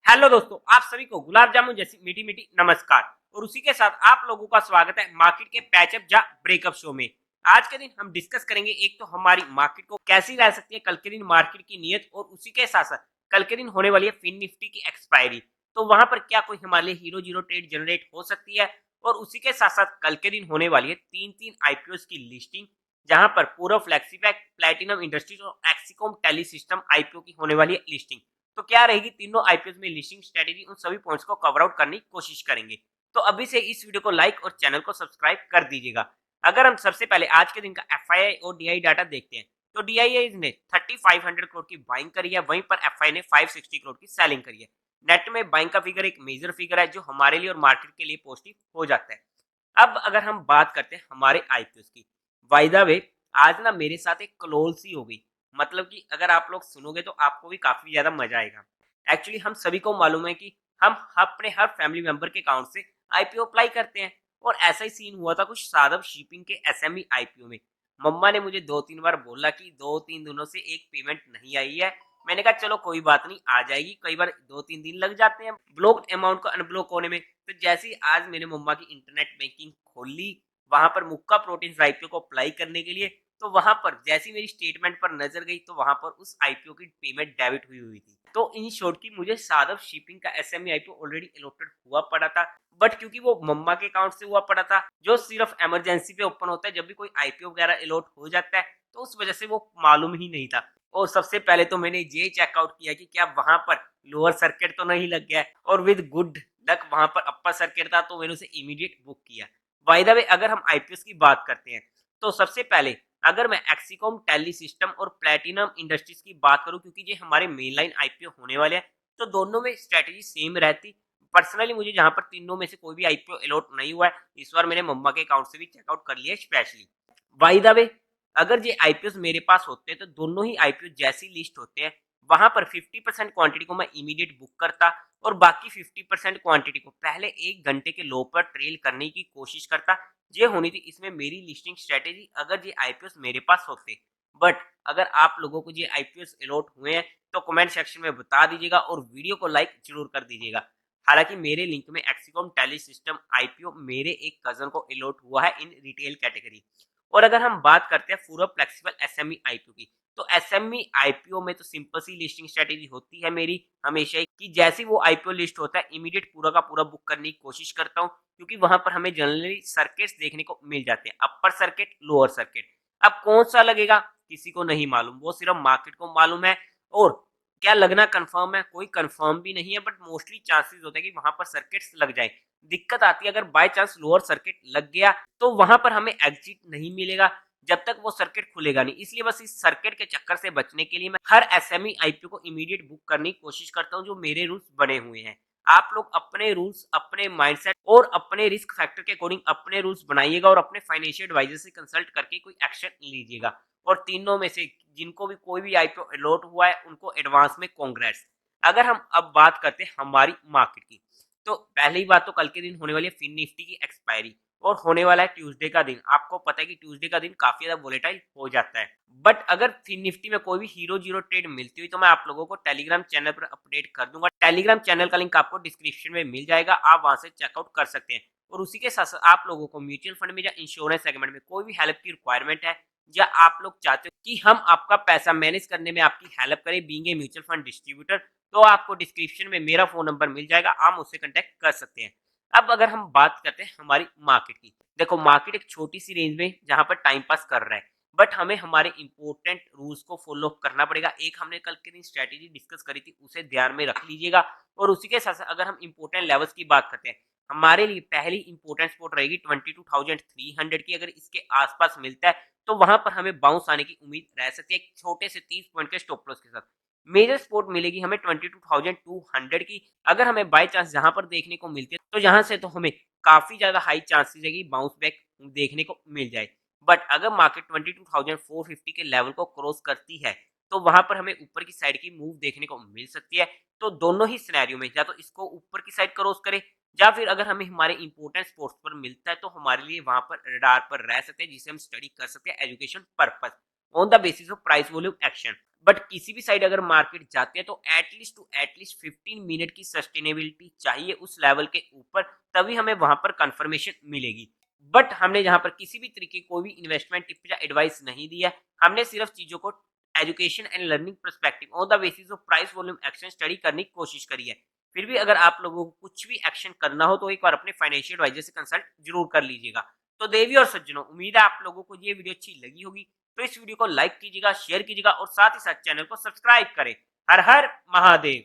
Hello दोस्तों, आप सभी को गुलाब जामुन जैसी मीठी मीठी नमस्कार। और उसी के साथ आप लोगों का स्वागत है मार्केट के पैचअप या ब्रेकअप शो में। आज के दिन हम डिस्कस करेंगे एक तो हमारी मार्केट को कैसी रह सकती है कल के दिन मार्केट की नीयत, और उसी के साथ साथ कल के दिन होने वाली है फिन निफ्टी की एक्सपायरी। तो वहां पर क्या कोई हमारे लिए हीरो जीरो ट्रेड जनरेट हो सकती है। और उसी के साथ साथ कल के दिन होने वाली है तीन तीन आईपीओ की लिस्टिंग, जहां पर पूरा फ्लेक्सीपैक, प्लेटिनम इंडस्ट्रीज और एक्सिकॉम टेली सिस्टम आईपीओ की होने वाली है लिस्टिंग। तो क्या रहेगी तीनों आईपीओ में लिस्टिंग स्ट्रेटेजी, उन सभी पॉइंट्स को कवर आउट करने की कोशिश करेंगे। तो अभी से इस वीडियो को लाइक और चैनल को सब्सक्राइब कर दीजिएगा। अगर हम सबसे पहले आज के दिन का एफआईआई और डीआई डाटा देखते हैं, तो डीआईआई ने 3500 करोड़ की बाइंग करी है, वहीं पर एफआई ने 560 करोड़ की सेलिंग करी है। नेट में बाइंग का फिगर एक मेजर फिगर है जो हमारे लिए और मार्केट के लिए पॉजिटिव हो जाता है। अब अगर हम बात करते हैं हमारे आईपीओ की, बाय द वे आज ना मेरे साथ एक क्लोल सी हो गई। मतलब कि अगर आप लोग सुनोगे तो आपको भी काफी ज्यादा मजा आएगा। एक्चुअली हम सभी को मालूम है कि हम अपने हर फैमिली मेंबर के अकाउंट से आईपीओ अप्लाई करते हैं, और ऐसा ही सीन हुआ था कुछ सादब शिपिंग के एसएमई आईपीओ में। मम्मा ने मुझे दो तीन बार बोला कि दो तीन दिनों से एक पेमेंट नहीं आई है। मैंने कहा चलो कोई बात नहीं, आ जाएगी। कई बार दो तीन दिन लग जाते हैं ब्लॉक्ड अमाउंट को अनब्लॉक होने में। तो जैसे ही आज मेरे मम्मा की इंटरनेट बैंकिंग खोल ली, वहां पर मुक्का प्रोटीन आईपीओ को अप्लाई करने के लिए, तो वहां पर जैसी मेरी स्टेटमेंट पर नजर गई तो वहां पर उस आईपीओ की पेमेंट डेबिट हुई हुई थी। तो इन शॉर्ट की मुझे सादब शिपिंग का एसएमई आईपीओ ऑलरेडी अलॉटेड हुआ पड़ा था, बट क्योंकि वो मम्मा के अकाउंट से हुआ पड़ा था जो सिर्फ इमरजेंसी पे ओपन होता है जब भी कोई आईपीओ वगैरह अलॉट हो जाता है, तो उस वजह से वो मालूम ही नहीं था। और सबसे पहले तो मैंने ये चेकआउट किया कि क्या वहां पर लोअर सर्किट तो नहीं लग गया है, और विद गुड लक वहां पर अपर सर्किट था, तो मैंने उसे इमीडिएट बुक किया। बाय द वे अगर हम आईपीओ की बात करते हैं, तो सबसे पहले अगर मैं एक्सिकॉम टेली सिस्टम और प्लेटिनम इंडस्ट्रीज की बात करूं, क्योंकि ये हमारे मेन लाइन आईपीओ होने वाले हैं, तो दोनों में स्ट्रेटेजी सेम रहती। पर्सनली मुझे जहां पर तीनों में से कोई भी आईपीओ अलॉट नहीं हुआ है, इस बार मैंने मम्मा के अकाउंट से भी चेकआउट कर लिया स्पेशली। बाय द वे अगर ये आईपीओ मेरे पास होते हैं तो दोनों ही आईपीओ जैसी लिस्ट होते हैं, वहां पर 50% क्वांटिटी को मैं इमीडिएट बुक करता, और बाकी 50% क्वांटिटी को पहले एक घंटे के लो पर ट्रेल करने की कोशिश करता। ये होनी थी इसमें मेरी लिस्टिंग स्ट्रेटेजी अगर ये आईपीओ मेरे पास होते। बट अगर आप लोगों को ये आईपीओ अलॉट हुए हैं तो कमेंट सेक्शन में बता दीजिएगा और वीडियो को लाइक जरूर कर दीजिएगा। हालांकि मेरे लिंक में एक्सिकॉम टेली सिस्टम आईपीओ मेरे एक कजन को अलॉट हुआ है इन रिटेल कैटेगरी। और अगर हम बात करते हैं पूरा फ्लेक्सिबल एसएमई आईपीओ की, तो एसएमई आईपीओ में तो सिंपल सी लिस्टिंग स्ट्रेटेजी होती है मेरी हमेशा ही कि जैसे वो आईपीओ लिस्ट होता है इमीडिएट पूरा का पूरा बुक करने की कोशिश करता हूँ, क्योंकि वहां पर हमें जनरली सर्किट्स देखने को मिल जाते हैं, अपर सर्किट लोअर सर्किट। अब कौन सा लगेगा किसी को नहीं मालूम, वो सिर्फ मार्केट को मालूम है। और क्या लगना कंफर्म है, कोई कंफर्म भी नहीं है, बट मोस्टली चांसेस होते हैं कि वहां पर सर्किट्स लग जाए। दिक्कत आती है अगर बाय चांस लोअर सर्किट लग गया तो वहां पर हमें एग्जिट नहीं मिलेगा जब तक वो सर्किट खुलेगा नहीं। इसलिए बस इस सर्किट के चक्कर से बचने के लिए मैं हर एसएमई आईपीओ को इमीडिएट बुक करने की कोशिश करता हूं जो मेरे रूल्स बने हुए हैं। आप लोग अपने रूल्स, अपने माइंडसेट और अपने रिस्क फैक्टर के अकॉर्डिंग अपने रूल्स बनाइएगा, और अपने फाइनेंशियल एडवाइजर से कंसल्ट करके कोई एक्शन लीजिएगा। और तीनों में से जिनको भी कोई भी आईपीओ अलॉट हुआ है उनको एडवांस में कांग्रेट्स। अगर हम अब बात करते हैं हमारी मार्केट की, तो पहली बात तो कल के दिन होने वाली है फिन निफ्टी की एक्सपायरी, और होने वाला है ट्यूसडे का दिन। आपको पता है कि ट्यूसडे का दिन काफी ज्यादा वोलेटाइल हो जाता है। बट अगर फिन निफ्टी में कोई भी हीरो जीरो ट्रेड मिलती हुई तो मैं आप लोगों को टेलीग्राम चैनल पर अपडेट कर दूंगा। टेलीग्राम चैनल का लिंक आपको डिस्क्रिप्शन में मिल जाएगा, आप वहां से चेकआउट कर सकते हैं। और उसी के साथ साथ आप लोगों को म्यूचुअल फंड में या इंश्योरेंस सेगमेंट में कोई भी हेल्प की रिक्वायरमेंट है, या आप लोग चाहते हो कि हम आपका पैसा मैनेज करने में आपकी हेल्प करें being a mutual fund distributor, तो आपको डिस्क्रिप्शन में मेरा फोन नंबर मिल जाएगा, आप मुझसे कांटेक्ट कर सकते हैं। अब अगर हम बात करते हैं हमारी मार्केट की, देखो मार्केट एक छोटी सी रेंज में जहां पर टाइम पास कर रहा है, बट हमें हमारे इंपॉर्टेंट रूल्स को फॉलो करना पड़ेगा। एक हमने कल के दिन स्ट्रेटेजी डिस्कस करी थी, उसे ध्यान में रख लीजिएगा। और उसी के साथ साथ अगर हम इंपॉर्टेंट लेवल्स की बात करते हैं, हमारे लिए पहली इंपॉर्टेंट स्पॉट रहेगी 22,300 की। अगर इसके आसपास मिलता है तो वहां पर हमें बाउंस आने की उम्मीद रह सकती है, एक छोटे से 30 पॉइंट के स्टॉप लॉस के साथ। मेजर सपोर्ट मिलेगी हमें 22,200 की। अगर हमें बाय चांस जहां पर देखने को मिलती है तो यहां से तो हमें काफी ज्यादा हाई चांसेस है कि बाउंस बैक देखने को मिल जाए। बट अगर मार्केट 22,450 के लेवल को क्रॉस करती है तो वहां पर हमें ऊपर की साइड की मूव देखने को मिल सकती है। तो दोनों ही सिनेरियो में या तो इसको ऊपर की साइड क्रॉस करे, या फिर अगर हमें हमारे इंपॉर्टेंट स्पोर्ट्स पर मिलता है तो हमारे लिए वहां पर रडार पर रह सकते हैं, जिसे हम स्टडी कर सकते हैं education purpose on the basis of price volume action. But किसी भी साइड अगर मार्केट जाते हैं तो एटलीस्ट 15 मिनट की सस्टेनेबिलिटी चाहिए उस लेवल के ऊपर, तभी हमें वहां पर कंफर्मेशन मिलेगी। बट हमने यहाँ पर किसी भी तरीके कोई भी इन्वेस्टमेंट टिप या एडवाइस नहीं दिया, हमने सिर्फ चीजों को education and learning perspective on the basis of price volume action study करने की कोशिश करी है। फिर भी अगर आप लोगों को कुछ भी एक्शन करना हो तो एक बार अपने फाइनेंशियल एडवाइजर से कंसल्ट जरूर कर लीजिएगा। तो देवी और सज्जनों, उम्मीद है आप लोगों को ये वीडियो अच्छी लगी होगी, तो इस वीडियो को लाइक कीजिएगा, शेयर कीजिएगा और साथ ही साथ चैनल को सब्सक्राइब करें। हर हर महादेव।